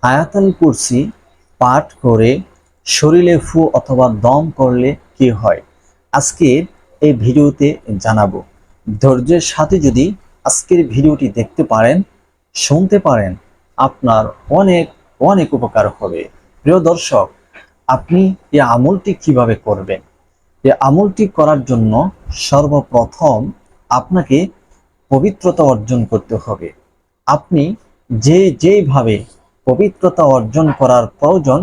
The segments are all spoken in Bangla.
আয়াতুল কুরসি পাঠ করে শরীরে ফু অথবা দম করলে কি হয়, আজকের এই ভিডিওতে জানাবো। ধৈর্যের সাথে যদি আজকের ভিডিওটি দেখতে পারেন, শুনতে পারেন, আপনার অনেক অনেক উপকার হবে। প্রিয় দর্শক, আপনি এই আমলটি কিভাবে করবেন? এই আমলটি করার জন্য সর্বপ্রথম আপনাকে পবিত্রতা অর্জন করতে হবে। আপনি যেইভাবে পবিত্রতা অর্জন করার প্রয়োজন,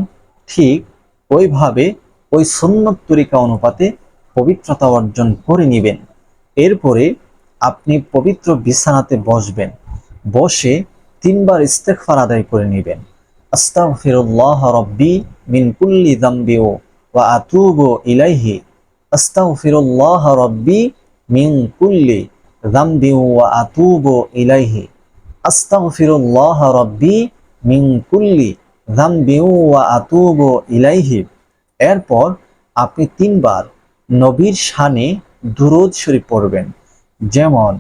ঠিক ওইভাবে ওই সুন্নত তরিকা অনুপাতে পবিত্রতা অর্জন করে নেবেন। এরপরে আপনি পবিত্র বিছানাতে বসবেন। বসে 3বার ইস্তেগফার আদায় করে নেবেন। আস্তাগফিরুল্লাহ রাব্বি মিন কুল্লি যামবি ওয়া আতুবু ইলাইহি। আস্তাগফিরুল্লাহ রাব্বি মিন কুল্লি যামবি ওয়া আতুবু ইলাইহি। আস্তাগফিরুল্লাহ রাব্বি মিন কুল্লি যামবি ওয়া আতুবু ইলাইহি। এরপর আপনি 3বার নবীর শানে দুরূদ শরীফ পড়বেন, যেমন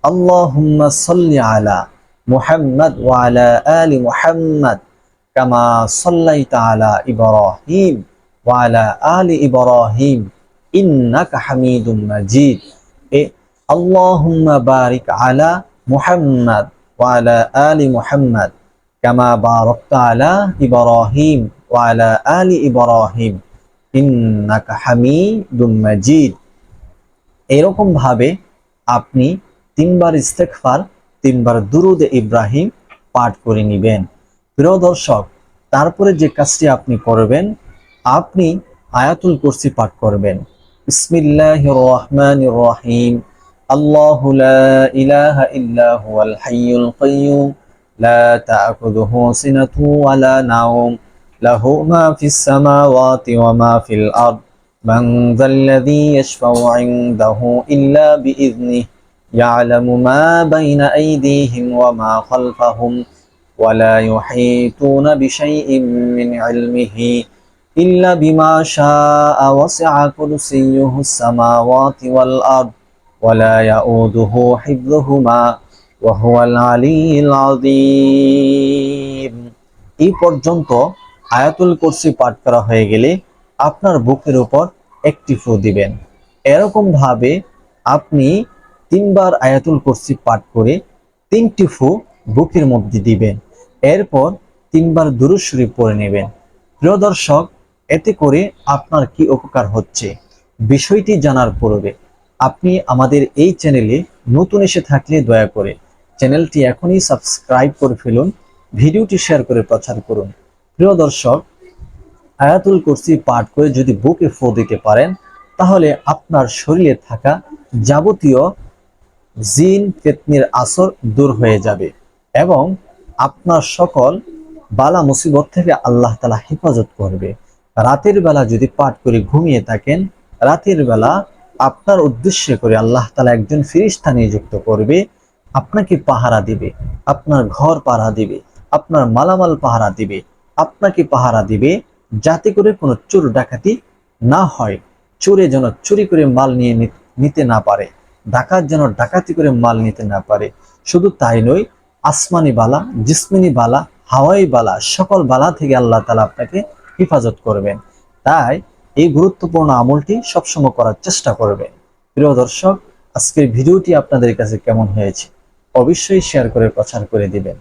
আল্লাহুম্মা সাল্লি আলা মুহাম্মাদ ওয়া আলা আলি মুহাম্মাদ কামা সাল্লাইতা আলা ইব্রাহিম ওয়া আলা আলি ইব্রাহিম ইন্নাকা হামিদুম মাজিদ। আল্লাহুম্মা বারিক আলা মুহাম্মাদ ওয়া আলা আলি মুহাম্মাদ কামা বারাকতা আলা ইব্রাহিম ওয়া আলা আলি ইব্রাহিম ইন্নাকা হামিদুম মাজিদ। এরকম ভাবে আপনি 3বার ইস্তেগফার, 3বার দুরূদ ইব্রাহিম পাঠ করে নেবেন। প্রিয় দর্শক, তারপরে যে কাজটি আপনি করবেন, আপনি আয়াতুল কুরসি পাঠ করবেন। বিসমিল্লাহির রহমানির রহিম। আল্লাহু লা ইলাহা ইল্লা হুয়াল হাইয়ুল কাইয়্যুম লা তা'খুযুহু সিনাতুন ওয়া লা নাওম লাহু মা ফিস সামাওয়াতি ওয়া মা ফিল আরদ من ذا الذي يشفع عنده إلا بإذنه يعلم ما بين أيديهم وما خلفهم ولا يحيطون بشيء من علمه إلا بما شاء وسع كرسيه السماوات والأرض ولا يؤوده حفظهما وهو العلي العظيم। এই পর্যন্ত আয়াতুল কুরসি পাঠ করা হয়ে গেলে আপনার বুকের উপর একটি ফু দিবেন। এরকম ভাবে আপনি 3বার আয়াতুল কুরসি পাঠ করে 3টি ফু বুকের মধ্যে দিবেন। এরপর 3বার দুরূদ শরীফ পড়ে নেবেন। প্রিয় দর্শক, এতে করে আপনার কি উপকার হচ্ছে, বিষয়টি জানার পূর্বে আপনি আমাদের এই চ্যানেলে নতুন এসে থাকলে দয়া করে চ্যানেলটি এখনই সাবস্ক্রাইব করে ফেলুন, ভিডিওটি শেয়ার করে প্রচার করুন। প্রিয় দর্শক, আয়াতুল কুরসি পাঠ করে যদি বুকে ফু দিতে পারেন, তাহলে আপনার শরীরে থাকা যাবতীয় জিন পেতনির আসর দূর হয়ে যাবে এবং আপনার সকল বালা মুসিবত থেকে আল্লাহ তাআলা হেফাজত করবে। রাতের বেলা যদি পাঠ করে ঘুমিয়ে থাকেন, রাতের বেলা আপনার উদ্দেশ্যে করে আল্লাহ তাআলা একজন ফেরেশতা নিযুক্ত করবে, আপনাকে পাহারা দিবে, আপনার ঘর পাহারা দিবে, আপনার মালামাল পাহারা দিবে, আপনাকে পাহারা দিবে, যাতে করে কোনো চোর ডাকাতি না হয়। চোরে যেন চুরি করে মাল নিয়ে নিতে না পারে, ডাকাত যেন ডাকাতি করে মাল নিতে না পারে। শুধু তাই নয়, আসমানি বালা, জিসমিনি বালা, হাওয়াই বালা, সকল বালা থেকে আল্লাহ তাআলা আপনাকে হেফাজত করবেন। তাই এই গুরুত্বপূর্ণ আমলটি সবসময় করার চেষ্টা করবেন। প্রিয় দর্শক, আজকের ভিডিওটি আপনাদের কাছে কেমন হয়েছে অবশ্যই শেয়ার করে প্রচার করে দিবেন।